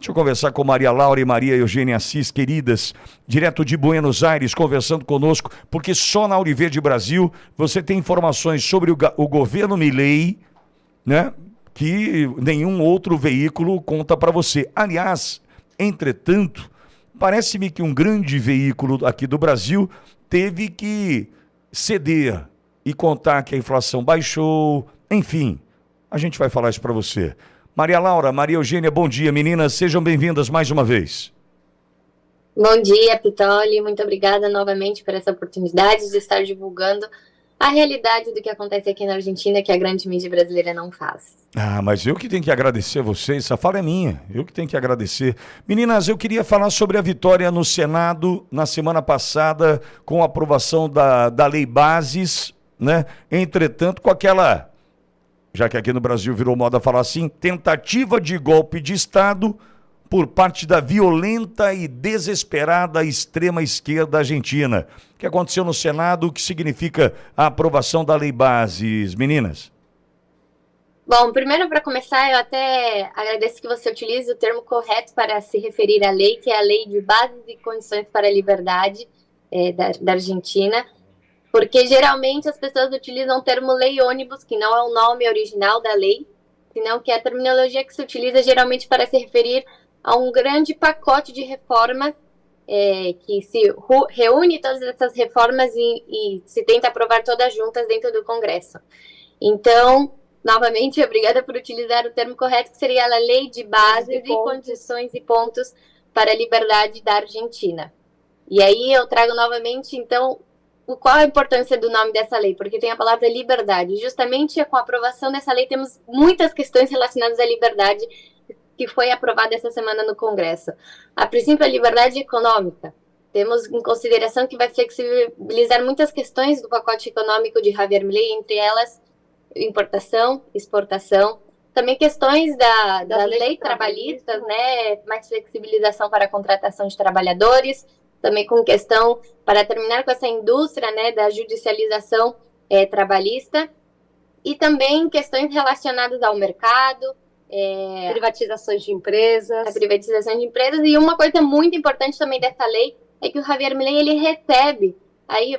Deixa eu conversar com Maria Laura e Maria Eugênia Assis, queridas, direto de Buenos Aires, conversando conosco, porque só na Ouro Verde Brasil você tem informações sobre o governo Milei, né? Que nenhum outro veículo conta para você. Aliás, entretanto, parece-me que um grande veículo aqui do Brasil teve que ceder e contar que a inflação baixou, enfim, a gente vai falar isso para você. Maria Laura, Maria Eugênia, bom dia, meninas, sejam bem-vindas mais uma vez. Bom dia, Pitoli, muito obrigada novamente por essa oportunidade de estar divulgando a realidade do que acontece aqui na Argentina, que a grande mídia brasileira não faz. Ah, mas eu que tenho que agradecer a vocês, essa fala é minha, eu que tenho que agradecer. Meninas, eu queria falar sobre a vitória no Senado na semana passada, com a aprovação da Lei Bases, né? Entretanto, com aquela, já que aqui no Brasil virou moda falar assim, tentativa de golpe de Estado por parte da violenta e desesperada extrema-esquerda argentina. O que aconteceu no Senado, o que significa a aprovação da Lei Bases, meninas? Bom, primeiro, para começar, eu até agradeço que você utilize o termo correto para se referir à lei, que é a Lei de Bases e Condições para a Liberdade da Argentina, porque geralmente as pessoas utilizam o termo lei ônibus, que não é o nome original da lei, senão que é a terminologia que se utiliza geralmente para se referir a um grande pacote de reformas que se reúne todas essas reformas e se tenta aprovar todas juntas dentro do Congresso. Então, novamente, obrigada por utilizar o termo correto, que seria a Lei de Bases e Condições e Pontos para a Liberdade da Argentina. E aí eu trago novamente, então, qual a importância do nome dessa lei? Porque tem a palavra liberdade. Justamente com a aprovação dessa lei temos muitas questões relacionadas à liberdade que foi aprovada essa semana no Congresso. A princípio, a liberdade econômica. Temos em consideração que vai flexibilizar muitas questões do pacote econômico de Javier Milei, entre elas importação, exportação, também questões da lei trabalhistas, né, mais flexibilização para a contratação de trabalhadores, também com questão para terminar com essa indústria, né, da judicialização trabalhista, e também questões relacionadas ao mercado, privatizações de empresas. A privatização de empresas. E uma coisa muito importante também dessa lei é que o Javier Milei, ele recebe aí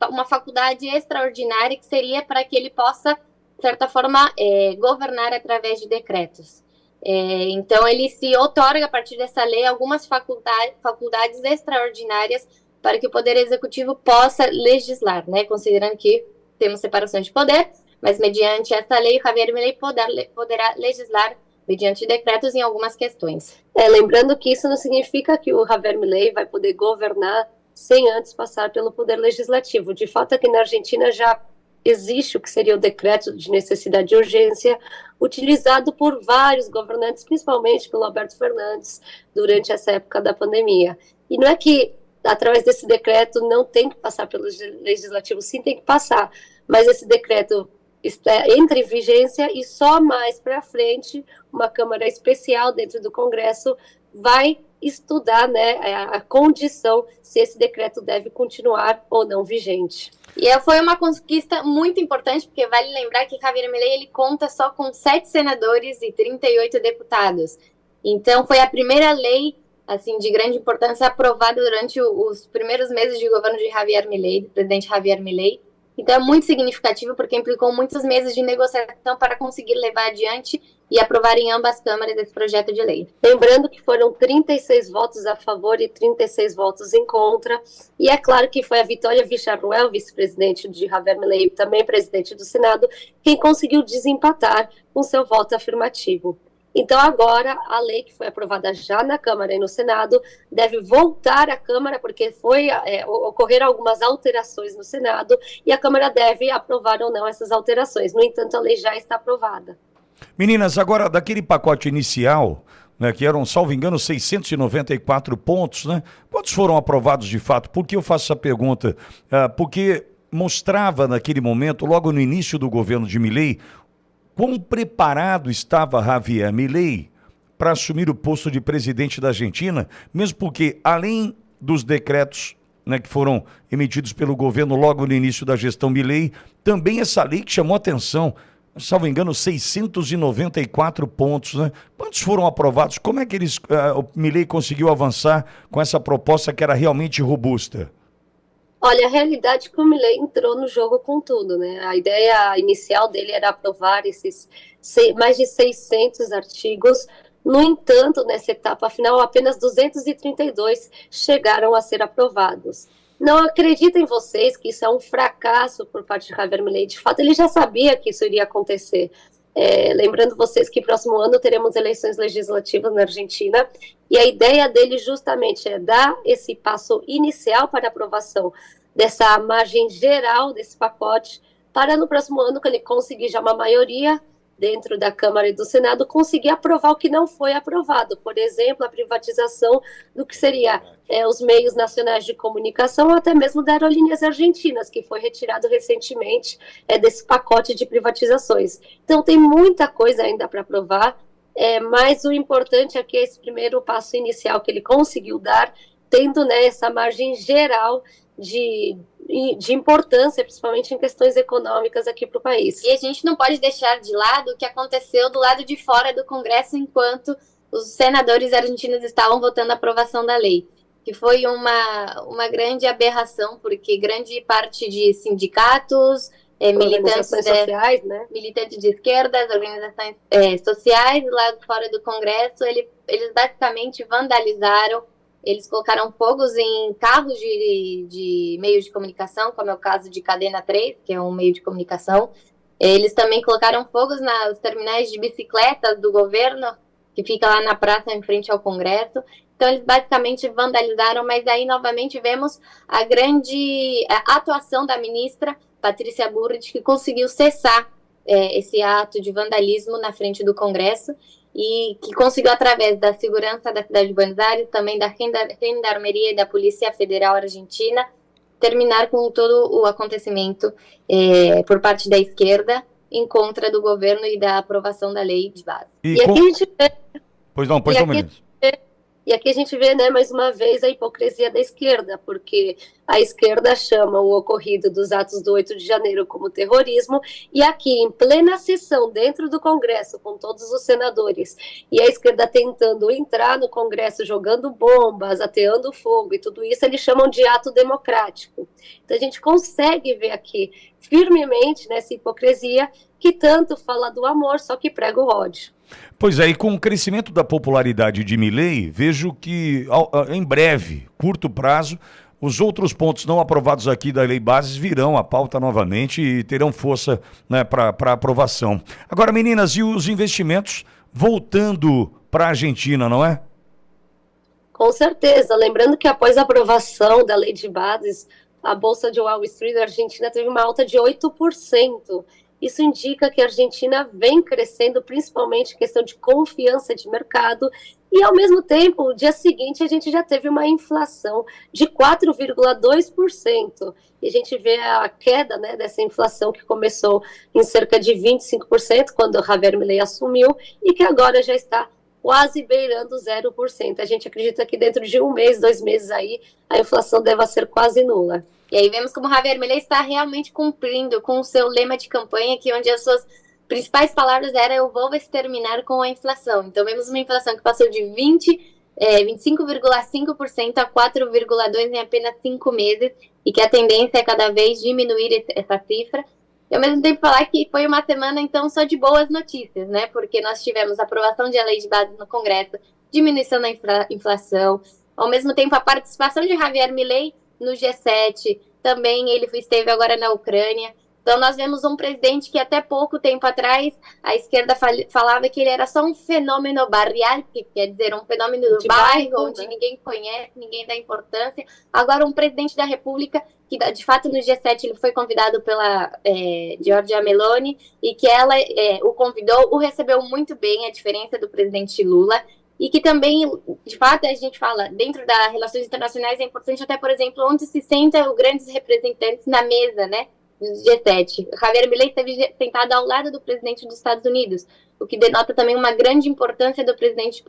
uma faculdade extraordinária, que seria para que ele possa, de certa forma, governar através de decretos. Então, ele se outorga, a partir dessa lei, algumas faculdades extraordinárias para que o Poder Executivo possa legislar, né? Considerando que temos separação de poder, mas mediante essa lei, o Javier Milei poderá legislar mediante decretos em algumas questões. Lembrando que isso não significa que o Javier Milei vai poder governar sem antes passar pelo Poder Legislativo. De fato, aqui na Argentina já existe o que seria o decreto de necessidade e urgência, utilizado por vários governantes, principalmente pelo Alberto Fernandes, durante essa época da pandemia. E não é que, através desse decreto, não tem que passar pelo Legislativo, sim, tem que passar, mas esse decreto entra em vigência e só mais para frente uma Câmara especial dentro do Congresso vai estudar, né, a condição se esse decreto deve continuar ou não vigente. E foi uma conquista muito importante, porque vale lembrar que Javier Milei, ele conta só com 7 senadores e 38 deputados. Então foi a primeira lei assim de grande importância aprovada durante os primeiros meses de governo de Javier Milei, do presidente Javier Milei. Então é muito significativo, porque implicou muitos meses de negociação para conseguir levar adiante e aprovar em ambas câmaras esse projeto de lei. Lembrando que foram 36 votos a favor e 36 votos em contra, e é claro que foi a Vitória Villarruel, vice-presidente de Javier Milei, também presidente do Senado, quem conseguiu desempatar com seu voto afirmativo. Então agora a lei que foi aprovada já na Câmara e no Senado deve voltar à Câmara, porque ocorreram algumas alterações no Senado e a Câmara deve aprovar ou não essas alterações. No entanto, a lei já está aprovada. Meninas, agora daquele pacote inicial, né, que eram, salvo engano, 694 pontos, né? Quantos foram aprovados de fato? Por que eu faço essa pergunta? Porque mostrava naquele momento, logo no início do governo de Milei, quão preparado estava Javier Milei para assumir o posto de presidente da Argentina, mesmo porque, além dos decretos, né, que foram emitidos pelo governo logo no início da gestão Milei, também essa lei que chamou atenção, salvo engano, 694 pontos, né? Quantos foram aprovados? Como é que o Milei conseguiu avançar com essa proposta que era realmente robusta? Olha, a realidade é que o Milei entrou no jogo com tudo, né? A ideia inicial dele era aprovar esses mais de 600 artigos. No entanto, nessa etapa final, apenas 232 chegaram a ser aprovados. Não acreditem vocês que isso é um fracasso por parte de Javier Milei. De fato, ele já sabia que isso iria acontecer. Lembrando vocês que próximo ano teremos eleições legislativas na Argentina, e a ideia dele justamente é dar esse passo inicial para a aprovação dessa margem geral desse pacote, para no próximo ano, quando ele conseguir já uma maioria dentro da Câmara e do Senado, conseguir aprovar o que não foi aprovado. Por exemplo, a privatização do que seria os meios nacionais de comunicação, ou até mesmo da Aerolíneas Argentinas, que foi retirado recentemente desse pacote de privatizações. Então, tem muita coisa ainda para aprovar, mas o importante aqui é esse primeiro passo inicial que ele conseguiu dar, tendo, né, essa margem geral de importância, principalmente em questões econômicas aqui para o país. E a gente não pode deixar de lado o que aconteceu do lado de fora do Congresso enquanto os senadores argentinos estavam votando a aprovação da lei, que foi uma grande aberração, porque grande parte de sindicatos, militantes sociais, né? Militantes de esquerda, organizações sociais, do lado de fora do Congresso, eles basicamente vandalizaram. Eles colocaram fogos em carros de meios de comunicação, como é o caso de Cadena 3, que é um meio de comunicação. Eles também colocaram fogos nos terminais de bicicletas do governo, que fica lá na praça em frente ao Congresso. Então, eles basicamente vandalizaram, mas aí novamente vemos a grande atuação da ministra Patrícia Bullrich, que conseguiu cessar esse ato de vandalismo na frente do Congresso, e que conseguiu, através da segurança da cidade de Buenos Aires, também da Gendarmeria e da Polícia Federal Argentina, terminar com todo o acontecimento por parte da esquerda em contra do governo e da aprovação da lei de base. E aqui a gente vê... Pois não, pois não, Menezes. E aqui a gente vê, né, mais uma vez, a hipocrisia da esquerda, porque a esquerda chama o ocorrido dos atos do 8 de janeiro como terrorismo, e aqui, em plena sessão, dentro do Congresso, com todos os senadores, e a esquerda tentando entrar no Congresso, jogando bombas, ateando fogo e tudo isso, eles chamam de ato democrático. Então a gente consegue ver aqui, firmemente, nessa hipocrisia, que tanto fala do amor, só que prega o ódio. Pois é, e com o crescimento da popularidade de Milei, vejo que em breve, curto prazo, os outros pontos não aprovados aqui da Lei Bases virão à pauta novamente e terão força, né, para aprovação. Agora, meninas, e os investimentos voltando para a Argentina, não é? Com certeza. Lembrando que após a aprovação da Lei de Bases, a Bolsa de Wall Street da Argentina teve uma alta de 8%. Isso indica que a Argentina vem crescendo, principalmente em questão de confiança de mercado, e ao mesmo tempo, no dia seguinte, a gente já teve uma inflação de 4,2%. E a gente vê a queda, né, dessa inflação que começou em cerca de 25%, quando o Javier Milei assumiu, e que agora já está quase beirando 0%. A gente acredita que dentro de 1 mês, 2 meses aí, a inflação deva ser quase nula. E aí vemos como Javier Milei está realmente cumprindo com o seu lema de campanha, que onde as suas principais palavras eram: eu vou exterminar com a inflação. Então vemos uma inflação que passou de 25,5% a 4,2% em apenas 5 meses, e que a tendência é cada vez diminuir essa cifra. E ao mesmo tempo falar que foi uma semana, então, só de boas notícias, né? Porque nós tivemos a aprovação de lei de base no Congresso, diminuição da inflação, ao mesmo tempo a participação de Javier Milei no G7, também ele esteve agora na Ucrânia. Então nós vemos um presidente que até pouco tempo atrás a esquerda falava que ele era só um fenômeno barrial, que quer dizer um fenômeno do bairro, onde ninguém conhece, ninguém dá importância. Agora um presidente da República que de fato no G7 ele foi convidado pela Giorgia Meloni, e que ela o convidou, o recebeu muito bem, a diferença do presidente Lula. E que também, de fato, a gente fala, dentro das relações internacionais é importante até, por exemplo, onde se sentam os grandes representantes na mesa, né? G7. Javier Milei esteve sentado ao lado do presidente dos Estados Unidos, o que denota também uma grande importância do presidente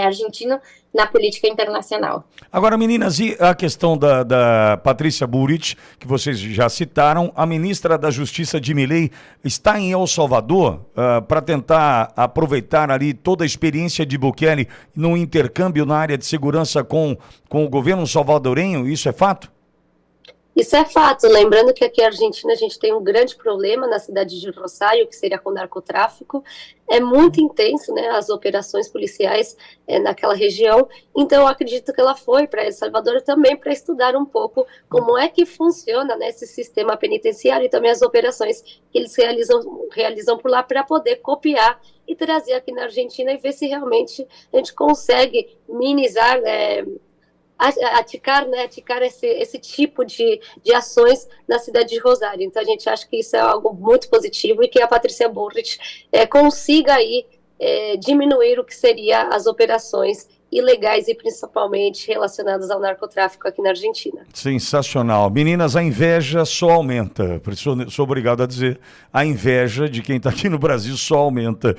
argentino na política internacional. Agora, meninas, e a questão da Patrícia Bullrich, que vocês já citaram, a ministra da Justiça de Milei está em El Salvador para tentar aproveitar ali toda a experiência de Bukele no intercâmbio na área de segurança com o governo salvadorenho, isso é fato? Isso é fato, lembrando que aqui na Argentina a gente tem um grande problema na cidade de Rosário, que seria com o narcotráfico, é muito intenso, né, as operações policiais naquela região, então eu acredito que ela foi para El Salvador também para estudar um pouco como é que funciona, né, esse sistema penitenciário e também as operações que eles realizam por lá para poder copiar e trazer aqui na Argentina e ver se realmente a gente consegue minimizar, aticar esse tipo de ações na cidade de Rosário. Então a gente acha que isso é algo muito positivo e que a Patrícia Bullrich consiga aí diminuir o que seria as operações ilegais e principalmente relacionadas ao narcotráfico aqui na Argentina. Sensacional. Meninas, a inveja só aumenta. Por isso sou obrigado a dizer, a inveja de quem está aqui no Brasil só aumenta.